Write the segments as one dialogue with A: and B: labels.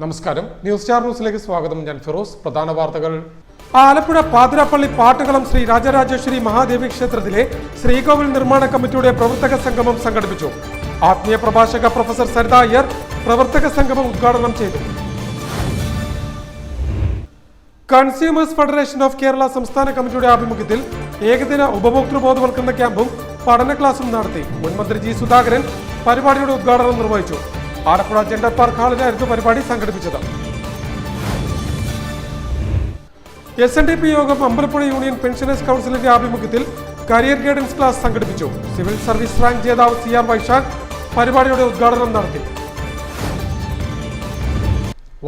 A: നമസ്കാരം, news star ന്യൂസിലേക്ക് സ്വാഗതം. ഞാൻ ഫിറോസ്. പ്രധാന വാർത്തകൾ. ആലപ്പുഴ പാതിരാപ്പള്ളി പാട്ടുകളം ശ്രീ രാജരാജേശ്വരി മഹാദേവി ക്ഷേത്രത്തിലെ ശ്രീകോവിൽ നിർമ്മാണ കമ്മിറ്റിയുടെ പ്രവർത്തക സംഗമം സംഘടിപ്പിച്ചു. ആത്മീയ പ്രഭാഷക പ്രൊഫസർ സരിത അയ്യർ പ്രവർത്തക സംഗമം ഉദ്ഘാടനം ചെയ്തു. കൺസ്യൂമേഴ്സ് ഫെഡറേഷൻ ഓഫ് കേരള സംസ്ഥാന കമ്മിറ്റിയുടെ ആഭിമുഖ്യത്തിൽ ഏകദിന ഉപഭോക്തൃ ബോധവൽക്കരണ ക്യാമ്പും പഠന ക്ലാസും നടത്തി. മുൻമന്ത്രി ജി സുധാകരൻ പരിപാടിയുടെ ഉദ്ഘാടനം നിർവഹിച്ചു. ആലപ്പുഴ ജെൻഡർ പാർക്ക് ഹാളിലായിരുന്നു പരിപാടി സംഘടിപ്പിച്ചത്. SNDP യോഗം അമ്പലപ്പുഴ യൂണിയൻ പെൻഷനേഴ്സ് കൗൺസിലിന്റെ ആഭിമുഖ്യത്തിൽ കരിയർ ഗൈഡൻസ് ക്ലാസ് സംഘടിപ്പിച്ചു. സിവിൽ സർവീസ് റാങ്ക് ജേതാവ് CR വൈശാഖ് പരിപാടിയുടെ ഉദ്ഘാടനം നടത്തി.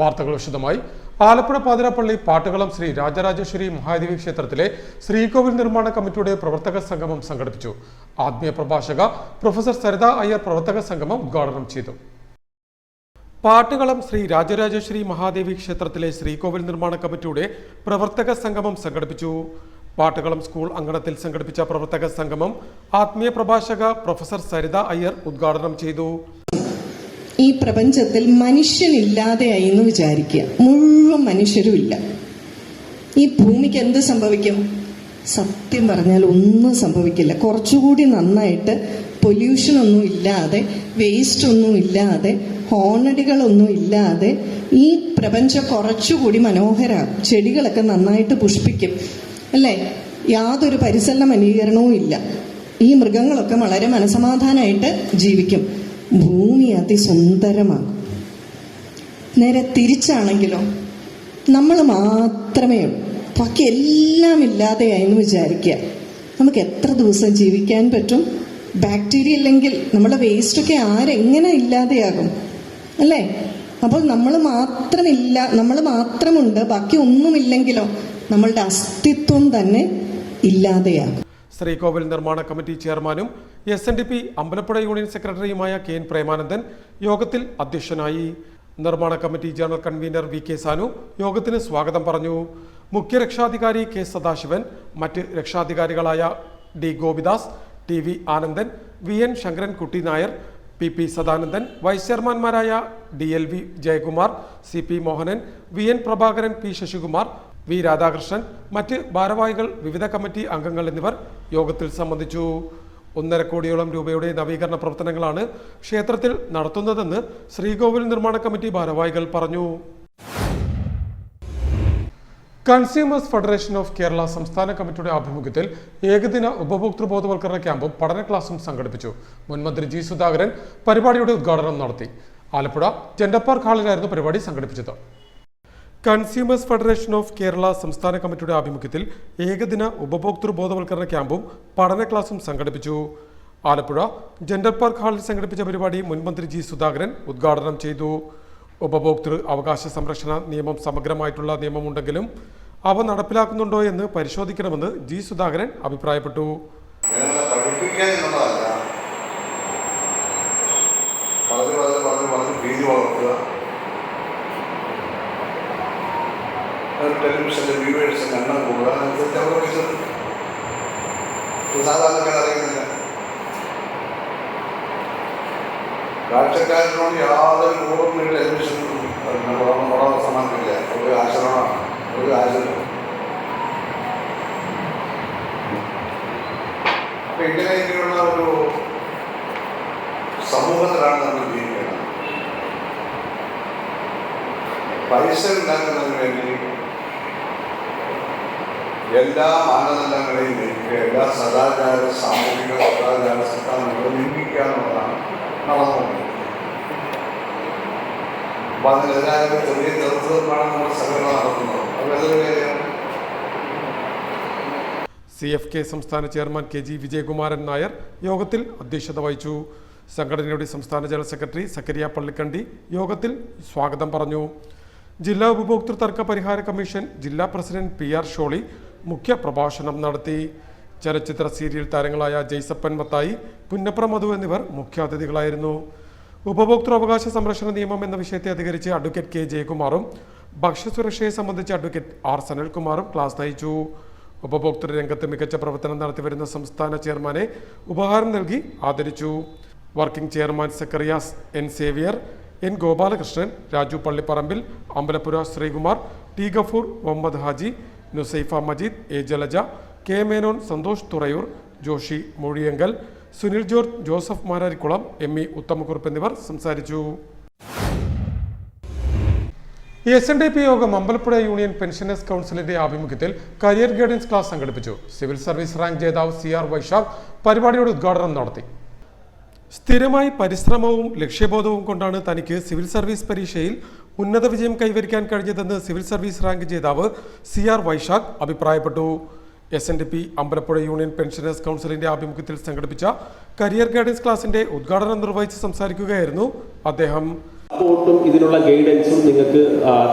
A: വാർത്തകൾ വിശദമായി. ആലപ്പുഴ പാതിരാപ്പള്ളി പാട്ടുകളം ശ്രീ രാജരാജേശ്വരി മഹാദേവി ക്ഷേത്രത്തിലെ ശ്രീകോവിൽ നിർമ്മാണ കമ്മിറ്റിയുടെ പ്രവർത്തക സംഗമം സംഘടിപ്പിച്ചു. ആത്മീയ പ്രഭാഷക പ്രൊഫസർ സരിത അയ്യർ പ്രവർത്തക സംഗമം ഉദ്ഘാടനം ചെയ്തു. പാട്ടുകളം ശ്രീ രാജരാജേശ്വരി മഹാദേവി ക്ഷേത്രത്തിലെ ശ്രീകോവിൽ നിർമ്മാണ കമ്മിറ്റിയുടെ പ്രവർത്തക സംഗമം സംഘടിപ്പിച്ചു. പാട്ടുകളം സ്കൂൾ അങ്കണത്തിൽ സംഘടിപ്പിച്ച പ്രവർത്തക സംഗമം ആത്മീയ പ്രഭാഷക പ്രൊഫസർ സരിത അയ്യർ ഉദ്ഘാടനം ചെയ്തു.
B: ഈ പ്രപഞ്ചത്തിൽ മനുഷ്യനില്ലാതെയായി എന്ന് വിചാരിക്കുക, മുഴുവൻ മനുഷ്യരും ഇല്ല. ഈ ഭൂമിക്ക് എന്ത് സംഭവിക്കും? സത്യം പറഞ്ഞാൽ ഒന്നും സംഭവിക്കില്ല. കുറച്ചുകൂടി നന്നായിട്ട് പൊല്യൂഷൻ ഒന്നും ഇല്ലാതെ, വേസ്റ്റ് ഒന്നും ഇല്ലാതെ, ഹോണടികളൊന്നും ഇല്ലാതെ ഈ പ്രപഞ്ചം കുറച്ചുകൂടി മനോഹരമാകും. ചെടികളൊക്കെ നന്നായിട്ട് പുഷ്പിക്കും, അല്ലേ? യാതൊരു പരിസര മലിനീകരണവും ഇല്ല. ഈ മൃഗങ്ങളൊക്കെ വളരെ മനസമാധാനമായിട്ട് ജീവിക്കും. ഭൂമി അതിസുന്ദരമാകും. നേരെ തിരിച്ചാണെങ്കിലോ, നമ്മൾ മാത്രമേ ഉള്ളൂ, ബാക്കി എല്ലാം ഇല്ലാതെയായെന്ന് വിചാരിക്കുക. നമുക്ക് എത്ര ദിവസം ജീവിക്കാൻ പറ്റും? ബാക്ടീരിയ ഇല്ലെങ്കിൽ നമ്മുടെ വേസ്റ്റൊക്കെ ആരെങ്ങനെ ഇല്ലാതെയാകും, അല്ലേ? അപ്പോൾ നമ്മൾ മാത്രമുണ്ട്, ബാക്കി ഒന്നുമില്ലെങ്കിലോ നമ്മളുടെ അസ്തിത്വം തന്നെ ഇല്ലാതെയാകും.
A: ശ്രീകോവിൽ നിർമ്മാണ കമ്മിറ്റി ചെയർമാനും SNDP അമ്പലപ്പുഴ യൂണിയൻ സെക്രട്ടറിയുമായ KN പ്രേമാനന്ദൻ യോഗത്തിൽ അധ്യക്ഷനായി. നിർമ്മാണ committee general convener VK Sanu യോഗത്തിന് സ്വാഗതം പറഞ്ഞു. മുഖ്യ രക്ഷാധികാരി K സദാശിവൻ, മറ്റ് രക്ഷാധികാരികളായ D Gopidas, TV Anandan, VN Sankarankutty Nair, PP Sadanandan, vice ചെയർമാൻമാരായ DLV Jayakumar, CP Mohanan, VN Prabhakaran, P Sasikumar, V Radhakrishnan, മറ്റ് ഭാരവാഹികൾ, വിവിധ കമ്മിറ്റി അംഗങ്ങൾ എന്നിവർ യോഗത്തിൽ സംബന്ധിച്ചു. 1.5 കോടിയോളം രൂപയുടെ നവീകരണ പ്രവർത്തനങ്ങളാണ് ക്ഷേത്രത്തിൽ നടത്തുന്നതെന്ന് ശ്രീകോവിൽ നിർമ്മാണ കമ്മിറ്റി ഭാരവാഹികൾ പറഞ്ഞു. കൺസ്യൂമേഴ്സ് ഫെഡറേഷൻ ഓഫ് കേരള സംസ്ഥാന കമ്മിറ്റിയുടെ ആഭിമുഖ്യത്തിൽ ഏകദിന ഉപഭോക്തൃ ബോധവൽക്കരണ ക്യാമ്പും പഠന ക്ലാസും സംഘടിപ്പിച്ചു. മുൻമന്ത്രി ജി സുധാകരൻ പരിപാടിയുടെ ഉദ്ഘാടനം നടത്തി. ആലപ്പുഴ ജെൻഡർ പാർക്ക് ഹാളിലായിരുന്നു പരിപാടി സംഘടിപ്പിച്ചത്. കൺസ്യൂമേഴ്സ് ഫെഡറേഷൻ ഓഫ് കേരള സംസ്ഥാന കമ്മിറ്റിയുടെ ആഭിമുഖ്യത്തിൽ ഏകദിന ഉപഭോക്തൃ ബോധവൽക്കരണ ക്യാമ്പും പഠന ക്ലാസും സംഘടിപ്പിച്ചു. ആലപ്പുഴ ജെൻഡർ പാർക്ക് ഹാളിൽ സംഘടിപ്പിച്ച പരിപാടി മുൻമന്ത്രി ജി സുധാകരൻ ഉദ്ഘാടനം ചെയ്തു. ഉപഭോക്തൃ അവകാശ സംരക്ഷണ നിയമം സമഗ്രമായിട്ടുള്ള നിയമമുണ്ടെങ്കിലും അവ നടപ്പിലാക്കുന്നുണ്ടോ എന്ന് പരിശോധിക്കണമെന്ന് ജി സുധാകരൻ അഭിപ്രായപ്പെട്ടു.
C: ടെലിവിഷന്റെ വ്യൂവേഴ്സിന്റെ എണ്ണം കൂടുക, അതനുസരിച്ച് അവർ പൈസ സാധാരണക്കാർ അറിയുന്നില്ല. കാഴ്ചക്കാരനോട് യാതൊരു പൂർവ്വം ടെലിവിഷൻ സമാനമില്ല. ഒരു ആശ്രമമാണ്, ഒരു ആശ്രമം. അപ്പൊ ഇങ്ങനെയൊക്കെയുള്ള ഒരു സമൂഹത്തിലാണ് നമ്മൾ ജീവിക്കുന്നത്. പൈസ ഉണ്ടാക്കുന്നതിന് വേണ്ടി എല്ലാ മാനദണ്ഡങ്ങളെയും ലഭിക്കുക, എല്ലാ സദാചാര സാമൂഹിക സദാചാര സിദ്ധാന്തങ്ങളും ലംഘിക്കുക എന്നുള്ളതാണ് നടന്നുകൊണ്ടിരിക്കുന്നത്. അപ്പം അതിനെതിരായ ചെറിയ ചെറുതാണ് നമ്മുടെ സംഘടന നടത്തുന്നത്. അത് വലിയൊരു കാര്യമാണ്.
A: CFK സംസ്ഥാന ചെയർമാൻ KG വിജയകുമാരൻ നായർ യോഗത്തിൽ അധ്യക്ഷത വഹിച്ചു. സംഘടനയുടെ സംസ്ഥാന ജനറൽ സെക്രട്ടറി സക്കരിയ പള്ളിക്കണ്ടി യോഗത്തിൽ സ്വാഗതം പറഞ്ഞു. ജില്ലാ ഉപഭോക്തൃ തർക്ക പരിഹാര കമ്മീഷൻ ജില്ലാ പ്രസിഡന്റ് PR ഷോളി മുഖ്യ പ്രഭാഷണം നടത്തി. ചലച്ചിത്ര സീരിയൽ താരങ്ങളായ ജയ്സപ്പൻ മത്തായി, പുന്നപ്ര മധു എന്നിവർ മുഖ്യാതിഥികളായിരുന്നു. ഉപഭോക്തൃ അവകാശ സംരക്ഷണ നിയമം എന്ന വിഷയത്തെ അധികരിച്ച് അഡ്വക്കേറ്റ് K ജയകുമാറും ഭക്ഷ്യസുരക്ഷയെ സംബന്ധിച്ച് അഡ്വക്കേറ്റ് R സനൽകുമാറും ക്ലാസ് നയിച്ചു. ഉപഭോക്തൃ രംഗത്ത് മികച്ച പ്രവർത്തനം നടത്തിവരുന്ന സംസ്ഥാന ചെയർമാനെ ഉപഹാരം നൽകി ആദരിച്ചു. Working chairman Zacharias N Xavier, N Gopalakrishnan, Raju Pallipparambil, Ambalappuzha Sreekumar, T Gafoor, Muhammad Haji, Nusaifa Majeed, A Jalaja, K Menon, Santhosh Thurayur, Joshy Mozhiyankal, Sunil George, Joseph Mararikulam, M E Uthamakurup എന്നിവർ സംസാരിച്ചു. SNDP യോഗം അമ്പലപ്പുഴ യൂണിയൻ പെൻഷനേഴ്സ് കൗൺസിലിന്റെ ആഭിമുഖ്യത്തിൽ കരിയർ ഗൈഡൻസ് ക്ലാസ് സംഘടിപ്പിച്ചു. സിവിൽ സർവീസ് റാങ്ക് ജേതാവ് CR വൈശാഖ് പരിപാടിയുടെ ഉദ്ഘാടനം നടത്തി. സ്ഥിരമായി പരിശ്രമവും ലക്ഷ്യബോധവും കൊണ്ടാണ് തനിക്ക് സിവിൽ സർവീസ് പരീക്ഷയിൽ ഉന്നത വിജയം കൈവരിക്കാൻ കഴിഞ്ഞതെന്ന് സിവിൽ സർവീസ് റാങ്ക് ജേതാവ് CR വൈശാഖ് അഭിപ്രായപ്പെട്ടു. SNDP അമ്പലപ്പുഴ യൂണിയൻ പെൻഷനേഴ്സ് കൗൺസിലിന്റെ ആഭിമുഖ്യത്തിൽ സംഘടിപ്പിച്ച കരിയർ ഗൈഡൻസ് ക്ലാസിന്റെ ഉദ്ഘാടനം നിർവഹിച്ച് സംസാരിക്കുകയായിരുന്നു അദ്ദേഹം.
D: സപ്പോർട്ടും ഇതിനുള്ള ഗൈഡൻസും നിങ്ങൾക്ക്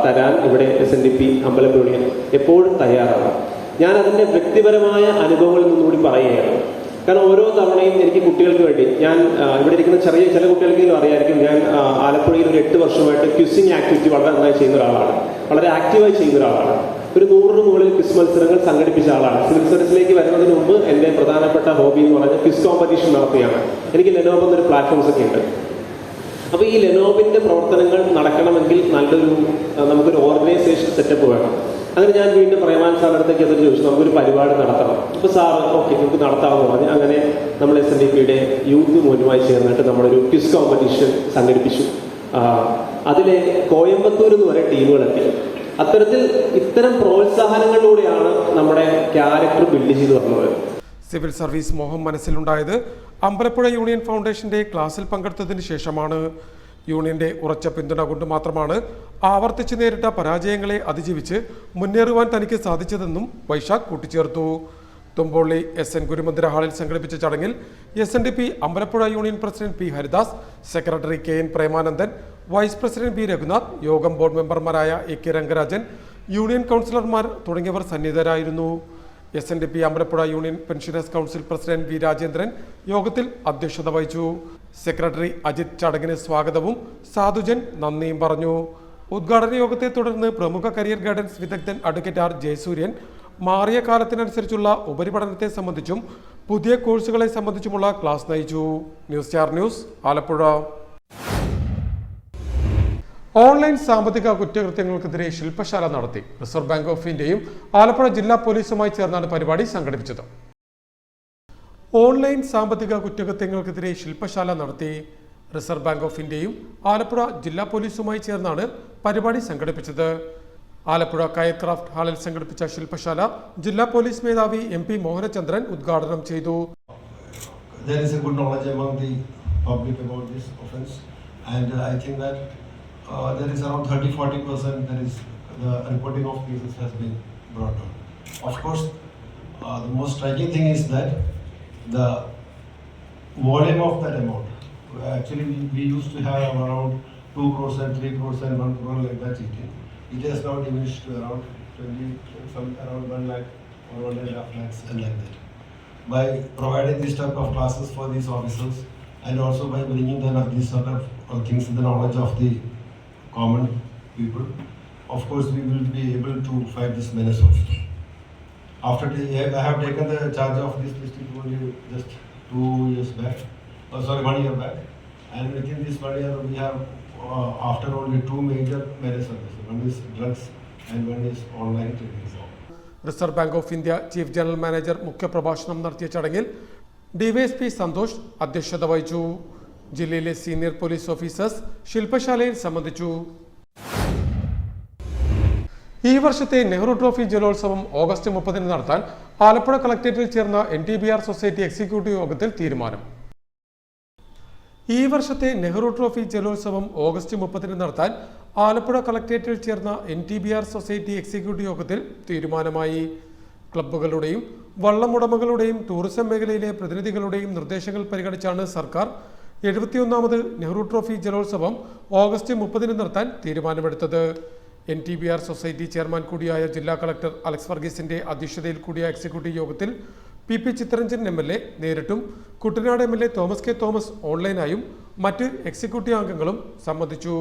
D: തരാൻ ഇവിടെ SNDP അമ്പലപ്പുഴ യൂണിയൻ എപ്പോഴും തയ്യാറാണ്. ഞാൻ അതിൻ്റെ വ്യക്തിപരമായ അനുഭവങ്ങളിൽ നിന്നുകൂടി പറയുകയാണ്. കാരണം ഓരോ തവണയും എനിക്ക് കുട്ടികൾക്ക് വേണ്ടി ഞാൻ ഇവിടെ ഇരിക്കുന്ന ചില കുട്ടികൾക്കെങ്കിലും അറിയായിരിക്കും, ഞാൻ ആലപ്പുഴയിൽ ഒരു 8 വർഷമായിട്ട് ക്വിസിംഗ് ആക്ടിവിറ്റി വളരെ നന്നായി ചെയ്യുന്ന ഒരാളാണ്, വളരെ ആക്റ്റീവായി ചെയ്യുന്ന ഒരാളാണ്. ഒരു 100-ന് മുകളിൽ ക്വിസ് മത്സരങ്ങൾ സംഘടിപ്പിച്ച ആളാണ്. സിവിൽ സർവീസിലേക്ക് വരുന്നതിന് മുമ്പ് എൻ്റെ പ്രധാനപ്പെട്ട ഹോബി എന്ന് പറഞ്ഞാൽ ക്വിസ് കോമ്പറ്റീഷൻ നടത്തുകയാണ്. എനിക്ക് ലെനോവോ എന്നൊരു പ്ലാറ്റ്ഫോംസ് ഒക്കെ ഉണ്ട്. അപ്പോൾ ഈ ലെനോവിൻ്റെ പ്രവർത്തനങ്ങൾ നടക്കണമെങ്കിൽ നമുക്കൊരു ഓർഗനൈസേഷൻ സെറ്റപ്പ് വേണം. അങ്ങനെ ഞാൻ വീണ്ടും പ്രേമാൻ സാറിൻ്റെ അടുത്തേക്ക് അതൊരു ചോദിച്ചു, നമുക്കൊരു പരിപാടി നടത്തണം. അപ്പോൾ സാറ് ഓക്കെ നമുക്ക് നടത്താമെന്ന് പറഞ്ഞു. അങ്ങനെ നമ്മൾ SNDPയുടെ യൂത്ത് മൂവ്മെൻറ്റുമായി ചേർന്നിട്ട് നമ്മളൊരു ക്വിസ് കോമ്പറ്റീഷൻ സംഘടിപ്പിച്ചു. അതിലെ കോയമ്പത്തൂർ എന്ന് വരെ ടീമുകളെത്തി. അത്തരത്തിൽ ഇത്തരം പ്രോത്സാഹനങ്ങളിലൂടെയാണ് നമ്മുടെ ക്യാരക്ടർ ബിൽഡ് ചെയ്ത് വന്നത്.
A: സിവിൽ സർവീസ് മോഹം മനസ്സിലുണ്ടായത് അമ്പലപ്പുഴ യൂണിയൻ ഫൗണ്ടേഷന്റെ ക്ലാസ്സിൽ പങ്കെടുത്തതിന് ശേഷമാണ്. യൂണിയന്റെ ഉറച്ച പിന്തുണ കൊണ്ട് മാത്രമാണ് ആവർത്തിച്ച് നേരിട്ട പരാജയങ്ങളെ അതിജീവിച്ച് മുന്നേറുവാൻ തനിക്ക് സാധിച്ചതെന്നും വൈശാഖ് കൂട്ടിച്ചേർത്തു. തുമ്പോളി SN ഗുരുമന്ദിര ഹാളിൽ സംഘടിപ്പിച്ച ചടങ്ങിൽ SNDP Ambalappuzha union president P Haridas, secretary KN Premanandan, vice president B Raghunath, യോഗം ബോർഡ് മെമ്പർമാരായ AK രംഗരാജൻ, യൂണിയൻ കൗൺസിലർമാർ തുടങ്ങിയവർ സന്നിഹിതരായിരുന്നു. SNDP Ambalappuzha union pensioners council president V Rajendran യോഗത്തിൽ അധ്യക്ഷത വഹിച്ചു. സെക്രട്ടറി അജിത് ചടങ്ങിന് സ്വാഗതവും സാധുജൻ നന്ദിയും പറഞ്ഞു. ഉദ്ഘാടന യോഗത്തെ തുടർന്ന് പ്രമുഖ കരിയർ ഗൈഡൻസ് വിദഗ്ധൻ അഡ്വക്കേറ്റ് R ജയസൂര്യൻ മാറിയ കാലത്തിനനുസരിച്ചുള്ള ഉപരിപഠനത്തെ സംബന്ധിച്ചും പുതിയ കോഴ്സുകളെ സംബന്ധിച്ചുമുള്ള ക്ലാസ് നയിച്ചു. News star news, Alappuzha. Online സാമ്പത്തിക കുറ്റകൃത്യങ്ങൾക്കെതിരെ ശില്പശാല നടത്തി. റിസർവ് ബാങ്ക് ഓഫ് ഇന്ത്യയും ആലപ്പുഴ ജില്ലാ പോലീസുമായി ചേർന്നാണ് പരിപാടി സംഘടിപ്പിച്ചത്. ഓൺലൈൻ സാമ്പത്തിക കുറ്റകൃത്യങ്ങൾക്കെതിരെ ശില്പശാല നടത്തി. റിസർവ് ബാങ്ക് ഓഫ് ഇന്ത്യയും ആലപ്പുഴ ജില്ലാ പോലീസുമായി ചേർന്നാണ് പരിപാടി സംഘടിപ്പിച്ചത്. ആലപ്പുഴ കയർ ക്രാഫ്റ്റ് ഹാളിൽ സംഘടിപ്പിച്ച ശില്പശാല ജില്ലാ പോലീസ് മേധാവി MP മോഹനചന്ദ്രൻ ഉദ്ഘാടനം ചെയ്തു.
E: There is a good knowledge among the public about this offense, and I think that there is around 30-40% that is the reporting of cases has been brought down. Of course, the most striking thing is that the volume of that amount. Actually, we used to have around 2 crores and 3 crores and 1 crore like that cheating. It has now diminished to around 1 lakh or 1.5 lakhs and like that. By providing this type of classes for these officers and also by bringing these sort of things in the knowledge of the common people, of course we will be able to fight this menace also. I have taken the charge of this district only just 1 year back, and within this 1 year we have after only 2 major menaces. One is drugs and one is online trading.
A: Reserve bank of India chief general manager മുഖ്യപ്രഭാഷണം നടത്തിയ ചടങ്ങിൽ DYSP Santhosh അധ്യക്ഷത വഹിച്ചു. ജില്ലയിലെ senior police officers ശില്പശാലയിൽ സംബന്ധിച്ചു. ഈ വർഷത്തെ Nehru trophy ജലോത്സവം ഓഗസ്റ്റ് 30 നടത്താൻ ആലപ്പുഴ കളക്ടറേറ്റിൽ ചേർന്ന NTBR സൊസൈറ്റി എക്സിക്യൂട്ടീവ് യോഗത്തിൽ തീരുമാനം. ഈ വർഷത്തെ നെഹ്റു ട്രോഫി ജലോത്സവം ഓഗസ്റ്റ് 30 നടത്താൻ ആലപ്പുഴ കളക്ടറേറ്റിൽ ചേർന്ന NTBR സൊസൈറ്റി എക്സിക്യൂട്ടീവ് യോഗത്തിൽ തീരുമാനമായി. ക്ലബ്ബുകളുടെയും വള്ളമുടമകളുടെയും ടൂറിസം മേഖലയിലെ പ്രതിനിധികളുടെയും നിർദ്ദേശങ്ങൾ പരിഗണിച്ചാണ് സർക്കാർ 71ാമത് നെഹ്റു ട്രോഫി ജലോത്സവം ഓഗസ്റ്റ് 30 നടത്താൻ തീരുമാനമെടുത്തത്. NTBR സൊസൈറ്റി ചെയർമാൻ കൂടിയായ ജില്ലാ കളക്ടർ അലക്സ് വർഗീസിന്റെ അധ്യക്ഷതയിൽ കൂടിയ എക്സിക്യൂട്ടീവ് യോഗത്തിൽ PP ചിത്തരഞ്ജൻ MLA നേരിട്ടും Kuttanad MLA Thomas K Thomas ഓൺലൈനായും മറ്റ് എക്സിക്യൂട്ടീവ് അംഗങ്ങളും സംബന്ധിച്ചു.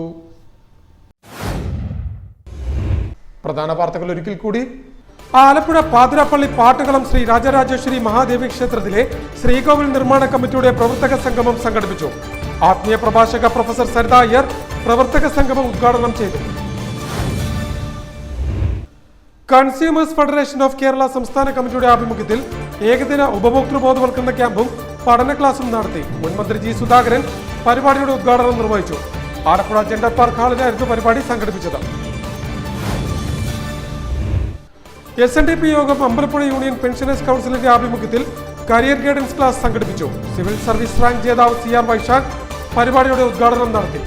A: പ്രധാന വാർത്തകൾ ഒരിക്കൽ കൂടി. ആലപ്പുഴ പാതിരാപ്പള്ളി പാട്ടുകളം ശ്രീ രാജരാജേശ്വരി മഹാദേവി ക്ഷേത്രത്തിലെ ശ്രീകോവിൽ നിർമ്മാണ കമ്മിറ്റിയുടെ പ്രവർത്തക സംഗമം സംഘടിപ്പിച്ചു. ആത്മീയ പ്രഭാഷക പ്രൊഫസർ സരിത അയ്യർ പ്രവർത്തക സംഗമം ഉദ്ഘാടനം ചെയ്തു. കൺസ്യൂമേഴ്സ് ഫെഡറേഷൻ ഓഫ് കേരള സംസ്ഥാന കമ്മിറ്റിയുടെ ആഭിമുഖ്യത്തിൽ ഏകദിന ഉപഭോക്തൃ ബോധവൽക്കരണ ക്യാമ്പും പഠന ക്ലാസും നടത്തി. മുൻമന്ത്രി ജി സുധാകരൻ പരിപാടിയുടെ ഉദ്ഘാടനം നിർവഹിച്ചു. ആലപ്പുഴ ജെൻഡർ പാർക്ക് ഹാളിലായിരുന്നു പരിപാടി സംഘടിപ്പിച്ചത്. SNDP യോഗം അമ്പലപ്പുഴ യൂണിയൻ പെൻഷനേഴ്സ് കൗൺസിലിന്റെ ആഭിമുഖ്യത്തിൽ കരിയർ ഗൈഡൻസ് ക്ലാസ് സംഘടിപ്പിച്ചു. സിവിൽ സർവീസ് റാങ്ക് ജേതാവ് CR വൈശാഖ് പരിപാടിയുടെ ഉദ്ഘാടനം നടത്തി.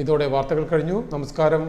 A: ഇതോടെ വാർത്തകൾ കഴിഞ്ഞു. നമസ്കാരം.